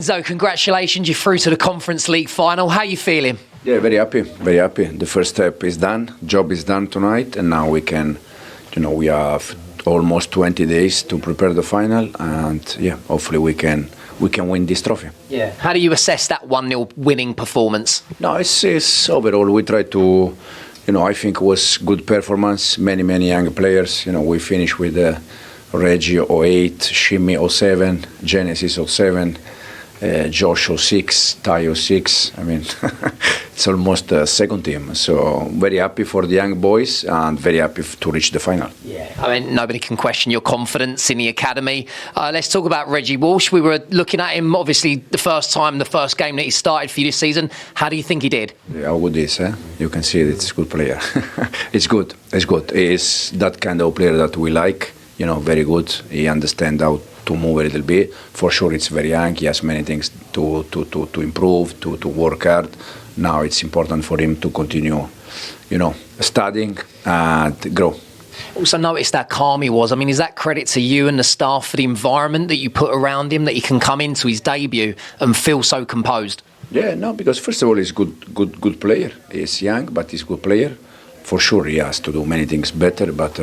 So congratulations, you're through to the Conference League final. How are you feeling? Yeah, very happy, very happy. The first step is done, job is done tonight, and now we can, we have almost 20 days to prepare the final, and yeah, hopefully we can win this trophy. Yeah. How do you assess that 1-0 winning performance? No, it's overall we try to, I think it was good performance. Many young players. We finished with Reggie 08, Shimmy 07, Genesis 07. Josh 06, Ty 06. I mean, it's almost a second team. So very happy for the young boys and very happy to reach the final. Yeah, I mean, nobody can question your confidence in the academy. Let's talk about Reggie Walsh. We were looking at him, obviously, the first game that he started for you this season. How do you think he did? Yeah, how good is, eh? You can see it's a good player. It's good. He's that kind of player that we like. Very good. He understands how to move a little bit. For sure, it's very young. He has many things to improve, to work hard. Now it's important for him to continue, studying and grow. Also noticed how calm he was. I mean, is that credit to you and the staff for the environment that you put around him, that he can come into his debut and feel so composed? Yeah, no, because first of all, he's good player. He's young, but he's a good player. For sure, he has to do many things better, but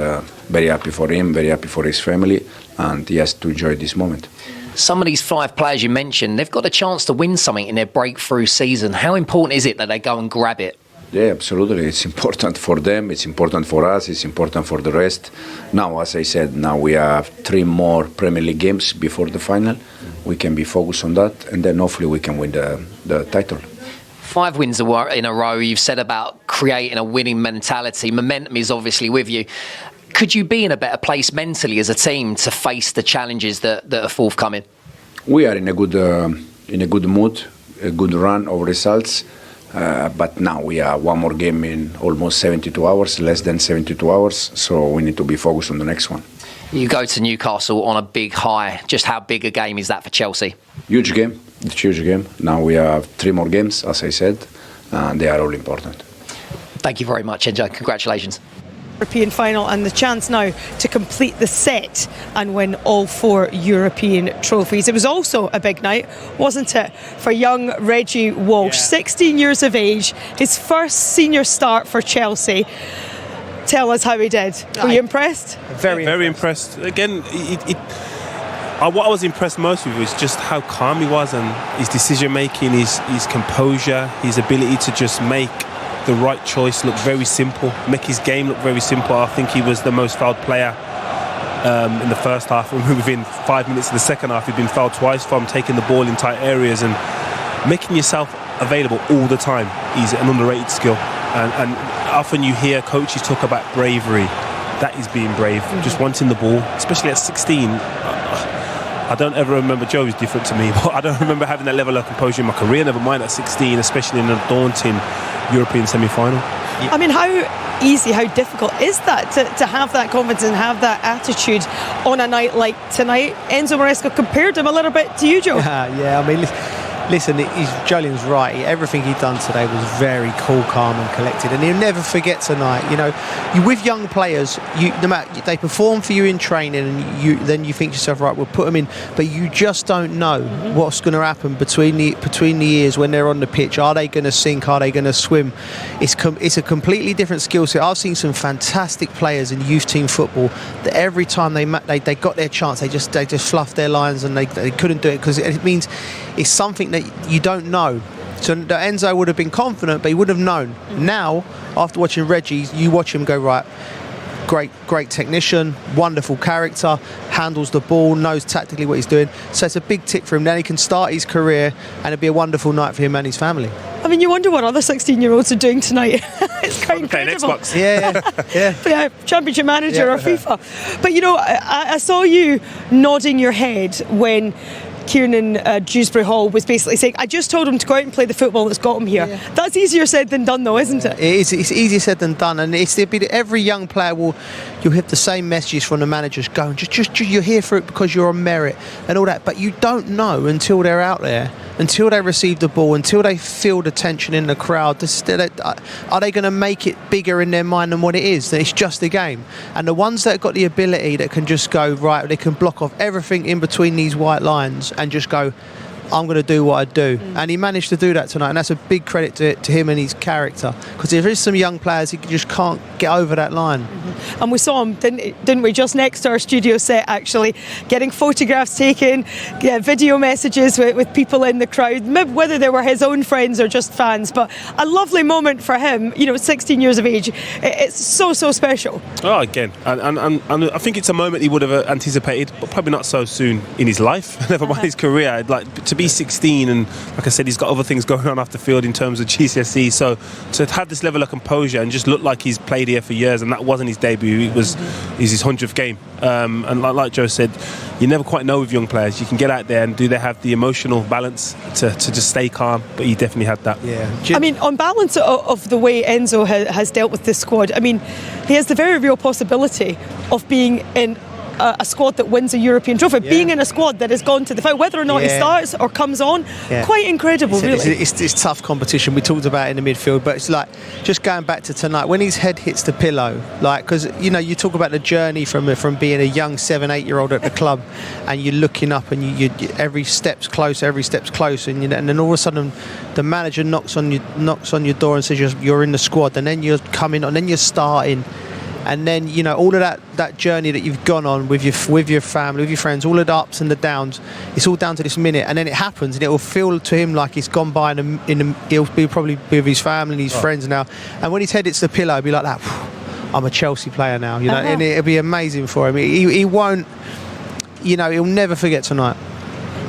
very happy for him, very happy for his family, and he has to enjoy this moment. Some of these 5 players you mentioned, they've got a chance to win something in their breakthrough season. How important is it that they go and grab it? Yeah, absolutely. It's important for them, it's important for us, it's important for the rest. Now, as I said, now we have 3 more Premier League games before the final. We can be focused on that, and then hopefully we can win the title. 5 wins in a row. You've said about creating a winning mentality. Momentum is obviously with you. Could you be in a better place mentally as a team to face the challenges that are forthcoming? We are in a good mood, a good run of results. But now we have 1 more game in almost 72 hours, less than 72 hours. So we need to be focused on the next one. You go to Newcastle on a big high. Just how big a game is that for Chelsea? Huge game. It's a huge game. Now we have 3 more games, as I said, and they are all important. Thank you very much, Enzo. Congratulations. European final and the chance now to complete the set and win all 4 European trophies. It was also a big night, wasn't it, for young Reggie Walsh, 16 years of age, his first senior start for Chelsea. Tell us how he did. Were you impressed? Very impressed. Again, what I was impressed most with was just how calm he was and his decision making, his composure, his ability to just make the right choice look very simple, make his game look very simple. I think he was the most fouled player in the first half, and within 5 minutes of the second half he'd been fouled twice from taking the ball in tight areas, and making yourself available all the time is an underrated skill. And often you hear coaches talk about bravery. That is being brave, just wanting the ball, especially at 16. I don't ever remember, Joe is different to me, but I don't remember having that level of composure in my career, never mind at 16, especially in a daunting European semi-final. I mean, how easy, how difficult is that to have that confidence and have that attitude on a night like tonight? Enzo Maresca compared him a little bit to you, Joe. Yeah, I mean, listen, Julian's right. Everything he'd done today was very cool, calm and collected, and he'll never forget tonight. You with young players, no matter they perform for you in training, and then you think to yourself, right, we'll put them in, but you just don't know what's going to happen between the years when they're on the pitch. Are they going to sink? Are they going to swim? It's a completely different skill set. I've seen some fantastic players in youth team football that every time they got their chance, they just fluffed their lines and they couldn't do it, because it means it's something that you don't know. So Enzo would have been confident, but he would have known. Now, after watching Reggie, you watch him go, right, great technician, wonderful character, handles the ball, knows tactically what he's doing. So it's a big tick for him. Then he can start his career, and it'll be a wonderful night for him and his family. I mean, you wonder what other 16-year-olds are doing tonight. It's quite incredible. Xbox. Yeah, Championship Manager or FIFA. But I saw you nodding your head when Kieran Dewsbury Hall was basically saying, I just told him to go out and play the football that's got him here. Yeah. That's easier said than done, though, isn't it? It is. It's easier said than done, and every young player you'll have the same messages from the managers going, just you're here for it because you're on merit and all that, but you don't know until they're out there, until they receive the ball, until they feel the tension in the crowd. Are they going to make it bigger in their mind than what it is? That it's just a game. And the ones that have got the ability that can just go, right, they can block off everything in between these white lines and just go, I'm going to do what I do. And he managed to do that tonight, and that's a big credit to him and his character, because there is some young players who just can't get over that line. And we saw him, didn't we, just next to our studio set, actually, getting photographs taken, video messages with people in the crowd, whether they were his own friends or just fans. But a lovely moment for him, 16 years of age. It's so special. Oh, again, and I think it's a moment he would have anticipated, but probably not so soon in his life, never mind his career. Like, to be 16, and like I said, he's got other things going on off the field in terms of GCSE, so to have this level of composure and just look like he's played here for years, and that wasn't his debut, it was his 100th game. And like Joe said, you never quite know with young players. You can get out there, and do they have the emotional balance to just stay calm? But he definitely had that. Yeah. I mean, on balance of the way Enzo has dealt with this squad, I mean, he has the very real possibility of being in a squad that wins a European trophy, being in a squad that has gone to the final, whether or not he starts or comes on. Quite incredible, really. It's tough competition. We talked about it in the midfield, but it's like, just going back to tonight, when his head hits the pillow, like, because you talk about the journey from being a young 7-8-year-old at the club, and you're looking up, and you every step's close, and then all of a sudden the manager knocks on your door and says you're in the squad, and then you're coming on, then you're starting. And then, all of that journey that you've gone on with your family, with your friends, all of the ups and the downs, it's all down to this minute. And then it happens, and it will feel to him like it's gone by, he'll be probably with his family and his friends now. And when his head hits the pillow, he'll be like that, I'm a Chelsea player now, and it'll be amazing for him. He won't, he'll never forget tonight.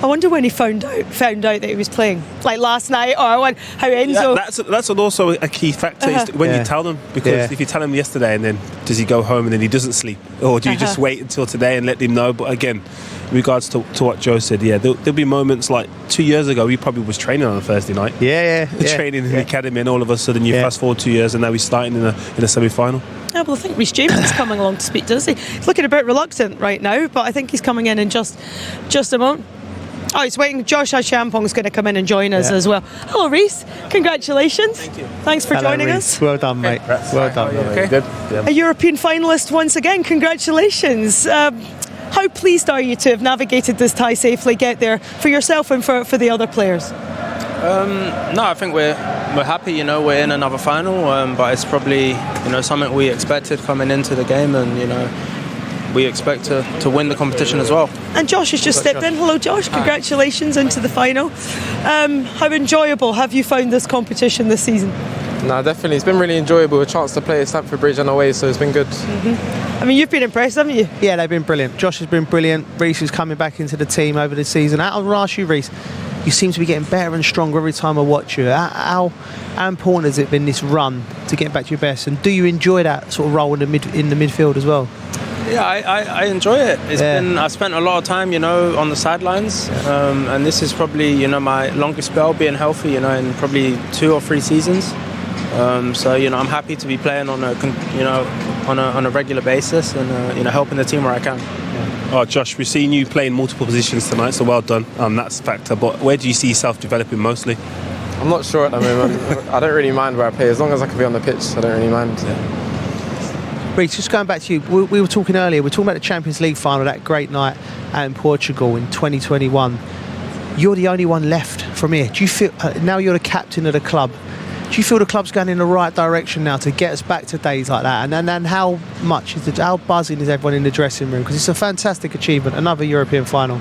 I wonder when he found out that he was playing, like last night, or how Enzo. That's also a key factor is when you tell them, because if you tell him yesterday, and then does he go home and then he doesn't sleep, or do you just wait until today and let him know? But again, in regards to what Joe said, there'll be moments like 2 years ago he probably was training on a Thursday night, training in the academy, and all of a sudden you fast forward 2 years and now he's starting in a semi-final. Yeah, well, I think Reece James is coming along to speak to us. He's looking a bit reluctant right now, but I think he's coming in just a moment. Oh, he's waiting. Josh Champong's going to come in and join us as well. Hello, Reece. Congratulations. Thank you. Thanks for joining us. Well done, mate. Well done. Okay. Good. Yeah. A European finalist once again. Congratulations. How pleased are you to have navigated this tie safely, get there for yourself and for the other players? No, I think we're happy. We're in another final, but it's probably something we expected coming into the game, and we expect to win the competition as well. And Josh has just stepped in. Hello, Josh. Congratulations into the final. How enjoyable have you found this competition this season? No, definitely. It's been really enjoyable. A chance to play at Stamford Bridge on our way, so it's been good. I mean, you've been impressed, haven't you? Yeah, they've been brilliant. Josh has been brilliant. Reece is coming back into the team over the season. I'll ask you, Reece, you seem to be getting better and stronger every time I watch you. How important has it been, this run, to get back to your best? And do you enjoy that sort of role in the midfield as well? Yeah, I enjoy it. I spent a lot of time, on the sidelines, and this is probably, my longest spell being healthy, in probably 2 or 3 seasons. So I'm happy to be playing on a regular basis, and helping the team where I can. Oh, Josh, we've seen you playing multiple positions tonight, so well done. That's a factor. But where do you see yourself developing mostly? I'm not sure at the moment. I don't really mind where I play, as long as I can be on the pitch. I don't really mind. Reece, just going back to you, we were talking earlier, we're talking about the Champions League final, that great night out in Portugal in 2021. You're the only one left from here. Do you feel, now you're the captain of the club, do you feel the club's going in the right direction now to get us back to days like that? And then how buzzing is everyone in the dressing room? Because it's a fantastic achievement, another European final.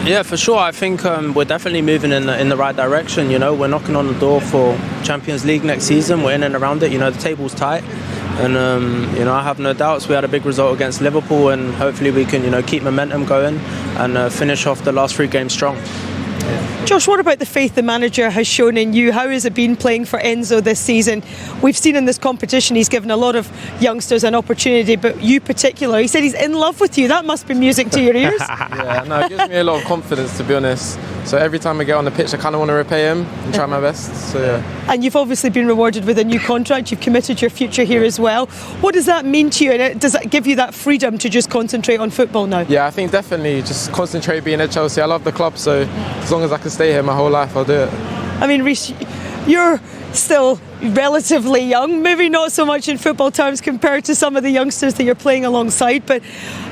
Yeah, for sure. I think we're definitely moving in the right direction. We're knocking on the door for Champions League next season. We're in and around it. The table's tight. And, I have no doubts we had a big result against Liverpool, and hopefully we can, keep momentum going and finish off the last 3 games strong. Josh, what about the faith the manager has shown in you? How has it been playing for Enzo this season? We've seen in this competition he's given a lot of youngsters an opportunity, but you particular, he said he's in love with you. That must be music to your ears. Yeah, no, it gives me a lot of confidence, to be honest. So every time I get on the pitch, I kind of want to repay him and try my best. So yeah. And you've obviously been rewarded with a new contract. You've committed your future here as well. What does that mean to you? And does that give you that freedom to just concentrate on football now? Yeah, I think definitely just concentrate being at Chelsea. I love the club, so as long as I can stay here my whole life, I'll do it. I mean, Reece, you're still relatively young, maybe not so much in football terms compared to some of the youngsters that you're playing alongside, but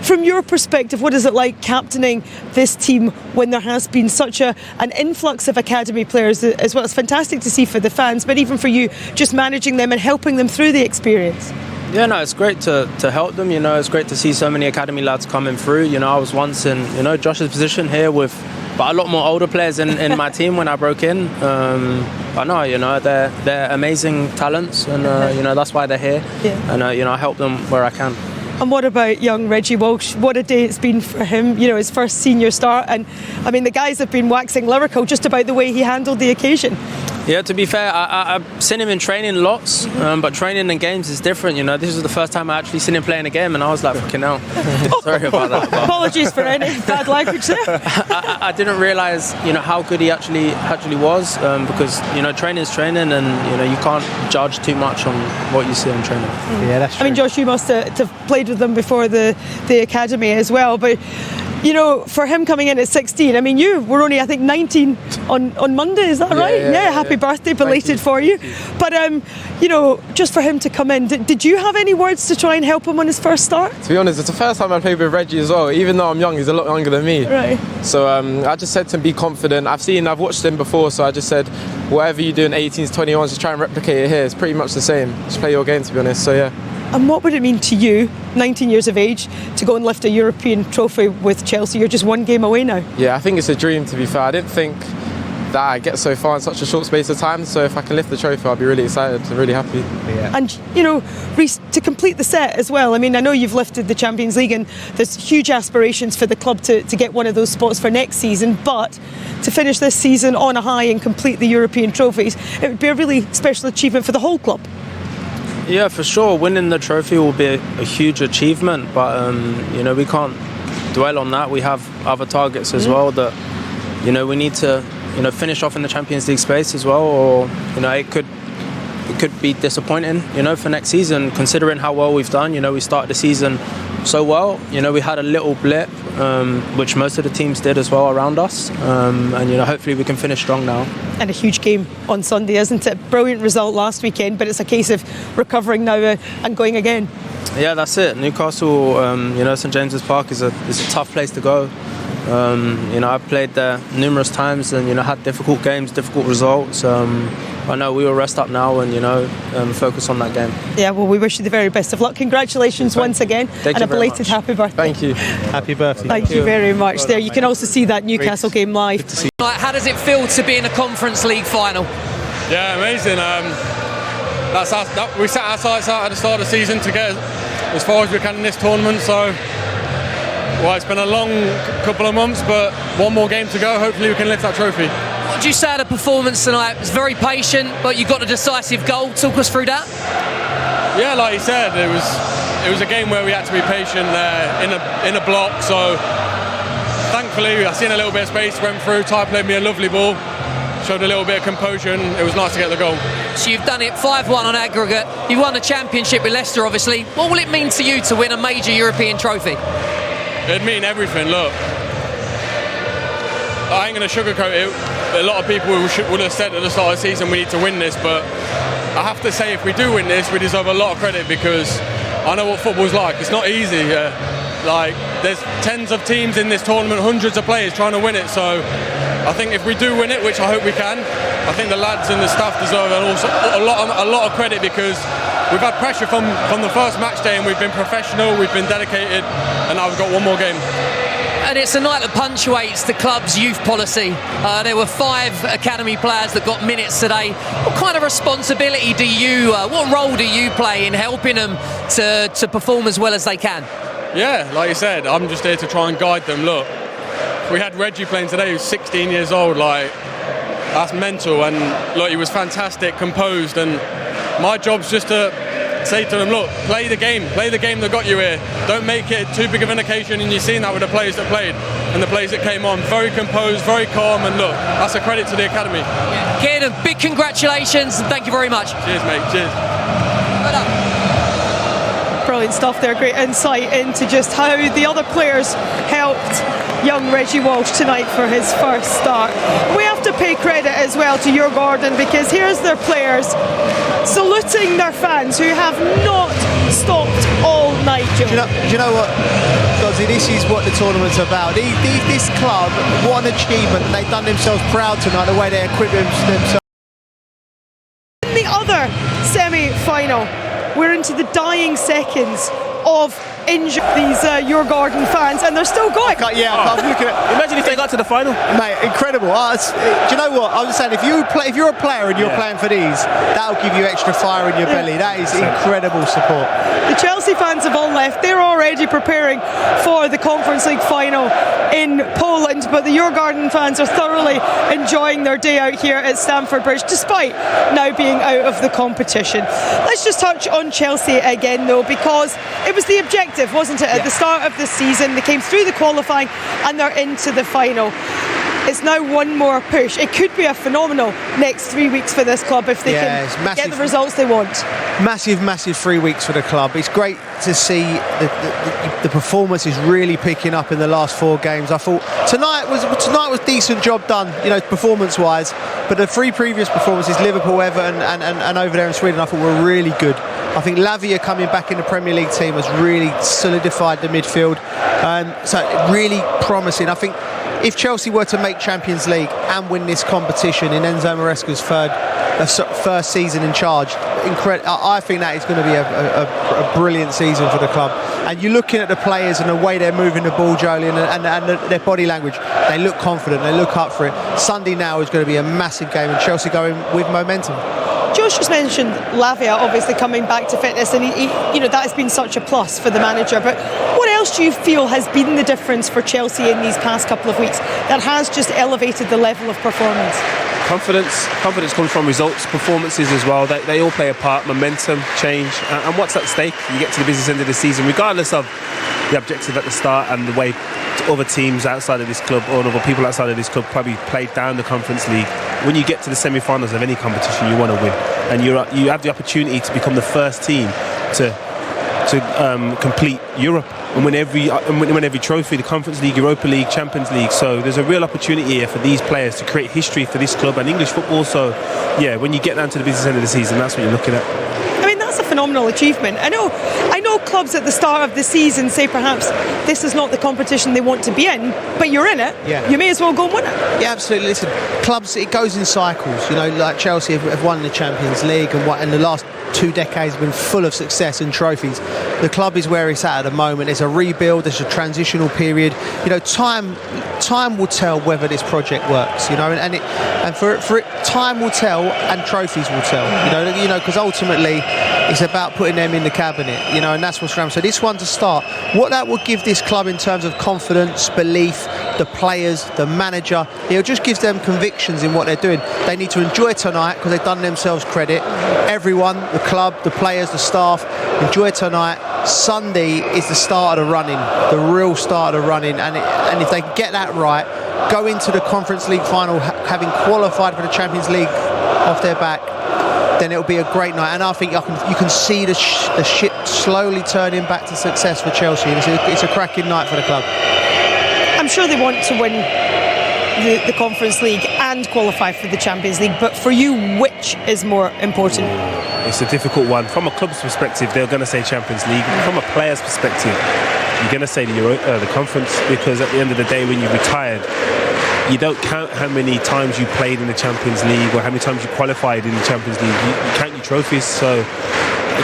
from your perspective, what is it like captaining this team when there has been such an influx of academy players as well? It's fantastic to see for the fans, but even for you, just managing them and helping them through the experience. Yeah, no, it's great to help them. It's great to see so many academy lads coming through. I was once in Josh's position here with but a lot more older players in my team when I broke in. But no, they're amazing talents, and that's why they're here. Yeah. And I help them where I can. And what about young Reggie Walsh? What a day it's been for him, his first senior start. And I mean, the guys have been waxing lyrical just about the way he handled the occasion. Yeah, to be fair, I've seen him in training lots, but training in games is different. This was the first time I actually seen him playing a game, and I was like, fucking hell. Sorry about that. Apologies for any bad language there. I didn't realise, how good he actually was, because, training is training, and, you can't judge too much on what you see in training. Yeah, that's true. I mean, Josh, you must have played with them before the academy as well, but for him coming in at 16, I mean, you were only, I think, 19 on Monday, is that right? Yeah, happy birthday, belated for you. But, just for him to come in, did you have any words to try and help him on his first start? To be honest, it's the first time I played with Reggie as well. Even though I'm young, he's a lot younger than me. Right. So I just said to him, be confident. I've watched him before, so I just said, whatever you do in 18s, 21s, just try and replicate it here. It's pretty much the same. Just play your game, to be honest, so yeah. And what would it mean to you, 19 years of age, to go and lift a European trophy with Chelsea? You're just one game away now. Yeah, I think it's a dream, to be fair. I didn't think that I'd get so far in such a short space of time, so if I can lift the trophy, I'll be really excited and really happy. Yeah. And, Reece, to complete the set as well, I mean, I know you've lifted the Champions League and there's huge aspirations for the club to get one of those spots for next season, but to finish this season on a high and complete the European trophies, it would be a really special achievement for the whole club. Yeah, for sure. Winning the trophy will be a huge achievement, but we can't dwell on that. We have other targets as well that we need to finish off in the Champions League space as well, or it could be disappointing for next season, considering how well we've done. We started the season so well. We had a little blip, which most of the teams did as well around us, and hopefully we can finish strong now. And a huge game on Sunday, isn't it? Brilliant result last weekend, but it's a case of recovering now and going again. Yeah, that's it. Newcastle, St James's Park is a tough place to go. I've played there numerous times and had difficult games, difficult results. I know we will rest up now and focus on that game. Yeah, well, we wish you the very best of luck. Congratulations once again, and a belated happy birthday. Thank you. Happy birthday. Thank you very much. There, you can also see that Newcastle game live. How does it feel to be in a Conference League final? Yeah, amazing. We set our sights out at the start of the season to get as far as we can in this tournament. So, it's been a long couple of months, but one more game to go. Hopefully, we can lift that trophy. What do you say of the performance tonight? It was very patient, but you got a decisive goal. Talk us through that. Yeah, like you said, it was a game where we had to be patient in a block. So, thankfully, I seen a little bit of space, went through. Ty played me a lovely ball. Showed a little bit of composure, and it was nice to get the goal. So you've done it 5-1 on aggregate. You've won the championship with Leicester, obviously. What will it mean to you to win a major European trophy? It'd mean everything. Look, I ain't going to sugarcoat it. A lot of people would have said at the start of the season we need to win this, but I have to say if we do win this, we deserve a lot of credit because I know what football's like. It's not easy. There's tens of teams in this tournament, hundreds of players trying to win it. So I think if we do win it, which I hope we can, I think the lads and the staff deserve a lot of credit because we've had pressure from the first match day and we've been professional, we've been dedicated, and now we've got one more game. And it's a night that punctuates the club's youth policy. There were 5 academy players that got minutes today. What kind of responsibility what role do you play in helping them to perform as well as they can? Yeah, like you said, I'm just here to try and guide them. Look, we had Reggie playing today, who's 16 years old, that's mental, and look, he was fantastic, composed, and my job's just to say to them, look, play the game that got you here. Don't make it too big of an occasion, and you've seen that with the players that played and the players that came on. Very composed, very calm, and look, that's a credit to the academy. Yeah. Kieran, big congratulations, and thank you very much. Cheers, mate, cheers. Well done. Brilliant stuff there, great insight into just how the other players helped young Reggie Walsh tonight for his first start. We have to pay credit as well to Djurgaarden, because here's their players saluting their fans who have not stopped all night, Joe. Do you know what, Dodzy, this is what the tournament's about. This club, what an achievement. They've done themselves proud tonight, the way they equipped themselves. In the other semi-final, we're into the dying seconds of these Djurgaarden fans, and they're still going. I'm looking at. Imagine if they got to the final. Mate, incredible. Do you know what? I was saying, if you're a player and you're playing for these, that'll give you extra fire in your belly. That is incredible support. The Chelsea fans have all left. They're already preparing for the Conference League final in Poland, but the Djurgaarden fans are thoroughly enjoying their day out here at Stamford Bridge, despite now being out of the competition. Let's just touch on Chelsea again, though, because it was the objective, wasn't it, at the start of the season? They came through the qualifying and they're into the final. It's now one more push. It could be a phenomenal next 3 weeks for this club if they can get the results they want. Massive 3 weeks for the club. It's great to see the performance is really picking up in the last 4 games. I thought tonight was decent job done, performance-wise. But the 3 previous performances, Liverpool, Everton, and over there in Sweden, I thought were really good. I think Lavia coming back in the Premier League team has really solidified the midfield. So really promising. I think if Chelsea were to make Champions League and win this competition in Enzo Maresca's first season in charge, I think that is going to be a brilliant season for the club. And you're looking at the players and the way they're moving the ball, Jolien, and their body language. They look confident, they look up for it. Sunday now is going to be a massive game, and Chelsea going with momentum. Josh just mentioned Lavia obviously coming back to fitness, and he that has been such a plus for the manager. But what else do you feel has been the difference for Chelsea in these past couple of weeks that has just elevated the level of performance? Confidence comes from results, performances as well. They all play a part. Momentum, change, and what's at stake? You get to the business end of the season, regardless of the objective at the start and the way other teams outside of this club or other people outside of this club probably played down the Conference League. When you get to the semi-finals of any competition, you want to win, and you have the opportunity to become the first team to complete Europe and win every trophy, the Conference League, Europa League, Champions League. So there's a real opportunity here for these players to create history for this club and English football. So yeah, when you get down to the business end of the season, that's what you're looking at. I mean, that's a phenomenal achievement. I know clubs at the start of the season say perhaps this is not the competition they want to be in, but you're in it. Yeah. You may as well go and win it. Yeah, absolutely. Listen, clubs, it goes in cycles. Like Chelsea have won the Champions League, and the last 2 decades have been full of success and trophies. The club is where it's at the moment. There's a rebuild, there's a transitional period. Time will tell whether this project works. And for it, time will tell, and trophies will tell. Because ultimately it's about putting them in the cabinet. And that's what's around. So this one to start, what that will give this club in terms of confidence, belief, the players, the manager, it just gives them convictions in what they're doing. They need to enjoy tonight because they've done themselves credit. Everyone, the club, the players, the staff, enjoy tonight. Sunday is the start of the running, the real start of the running, and if they get that right, go into the Conference League final having qualified for the Champions League off their back, then it'll be a great night. And I think you can see the ship slowly turning back to success for Chelsea. It's a cracking night for the club. I'm sure they want to win the Conference League and qualify for the Champions League, but for you, which is more important? It's a difficult one. From a club's perspective, they're going to say Champions League. From a player's perspective, you're going to say the conference, because at the end of the day, when you retired, you don't count how many times you played in the Champions League or how many times you qualified in the Champions League. You count your trophies. So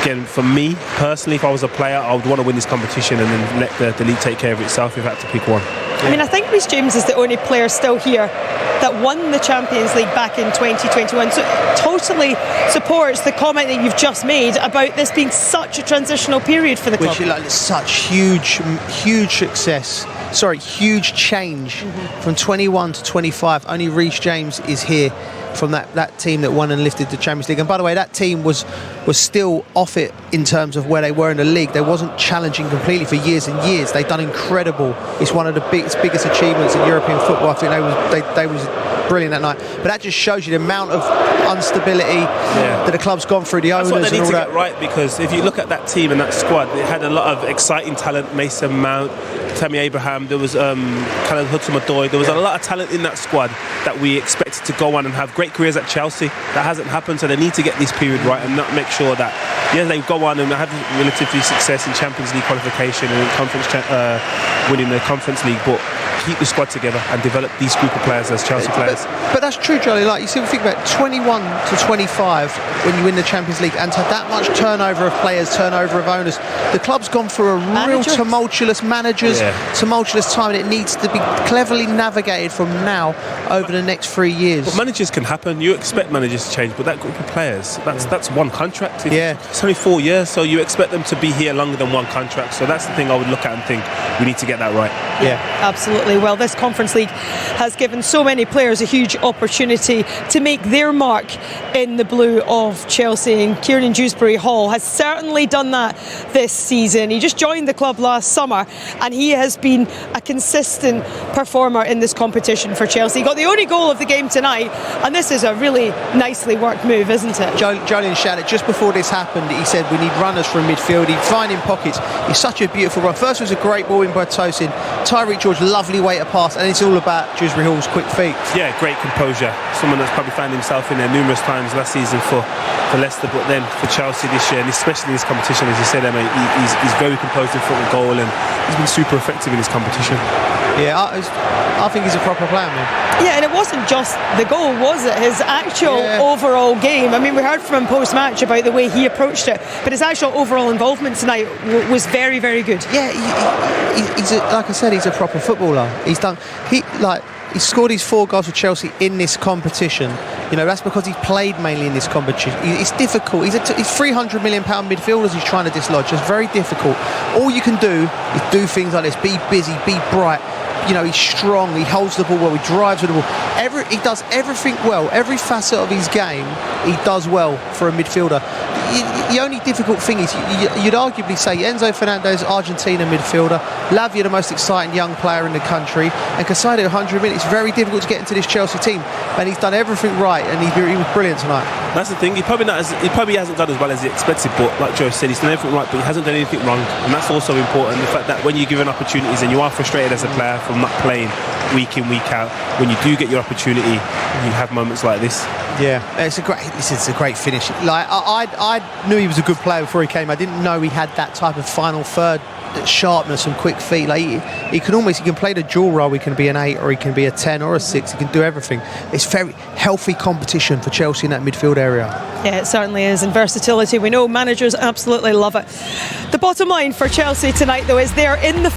again, for me personally, if I was a player, I would want to win this competition and then let the league take care of itself if I had to pick one. I mean, I think Reece James is the only player still here that won the Champions League back in 2021. So it totally supports the comment that you've just made about this being such a transitional period for the club. Which is such huge success. Sorry, huge change from 21 to 25. Only Reece James is here from that team that won and lifted the Champions League. And by the way, that team was still off it in terms of where they were in the league. They wasn't challenging completely for years and years. They've done incredible. It's one of the biggest achievements in European football. I think they was brilliant that night. But that just shows you the amount of instability that the club's gone through, the owners and all that. That's what they need to get right, because if you look at that team and that squad, they had a lot of exciting talent. Mason Mount, Tammy Abraham, there was Callum Hudson-Odoi. There was a lot of talent in that squad that we expected to go on and have great careers at Chelsea. That hasn't happened, so they need to get this period right and not make sure that, yeah, they go on and have relatively success in Champions League qualification and winning the Conference League, but keep the squad together and develop these group of players as Chelsea players. But that's true, Jolly. Like you see, we think about 21 to 25 when you win the Champions League, and to have that much turnover of players, turnover of owners. The club's gone through a real tumultuous tumultuous time, and it needs to be cleverly navigated from now over the next 3 years. But managers can happen. You expect managers to change, but that group of players, that's one contract. It's only 4 years, so you expect them to be here longer than one contract. So that's the thing I would look at and think we need to get that right. Yeah, absolutely. Well, this Conference League has given so many players a huge opportunity to make their mark in the blue of Chelsea, and Kieran Dewsbury Hall has certainly done that this season. He just joined the club last summer and he has been a consistent performer in this competition for Chelsea. He got the only goal of the game tonight, and this is a really nicely worked move, isn't it? Jolyon shouted just before this happened, he said we need runners from midfield. He'd find in pockets. He's such a beautiful run. First was a great ball in by Tosin. Tyreek George, lovely way to pass, and it's all about Dewsbury Hall's quick feet. Yeah, great composure. Someone that's probably found himself in there numerous times last season for Leicester, but then for Chelsea this year, and especially in this competition, as you said, Emma, he's very composed in front of goal, and he's been super effective in this competition. Yeah, I think he's a proper player, man. Yeah, and it wasn't just the goal, was it? His actual overall game. I mean, we heard from him post-match about the way he approached it, but his actual overall involvement tonight was very, very good. Yeah, he's like I said, he's a proper footballer. He scored his 4 goals for Chelsea in this competition. You know, that's because he's played mainly in this competition. It's difficult. He's £300 million midfielders he's trying to dislodge. It's very difficult. All you can do is do things like this. Be busy, be bright. You know, he's strong, he holds the ball well, he drives with the ball. He does everything well. Every facet of his game, he does well for a midfielder. The only difficult thing is, you'd arguably say Enzo Fernandez, Argentina midfielder, Lavia, the most exciting young player in the country, and Casado, 100 minutes. It's very difficult to get into this Chelsea team, and he's done everything right, and he was brilliant tonight. That's the thing. He probably hasn't done as well as he expected, but like Joe said, he's done everything right, but he hasn't done anything wrong, and that's also important. The fact that when you're given opportunities and you are frustrated as a player from not playing week in, week out, when you do get your opportunity, you have moments like this. Yeah, it's a great finish. Like I knew he was a good player before he came. I didn't know he had that type of final third sharpness and quick feet. Like he can play the dual role. He can be an 8 or he can be a 10 or a 6. He can do everything. It's very healthy competition for Chelsea in that midfield area. Yeah, it certainly is, and versatility. We know managers absolutely love it. The bottom line for Chelsea tonight, though, is they're in the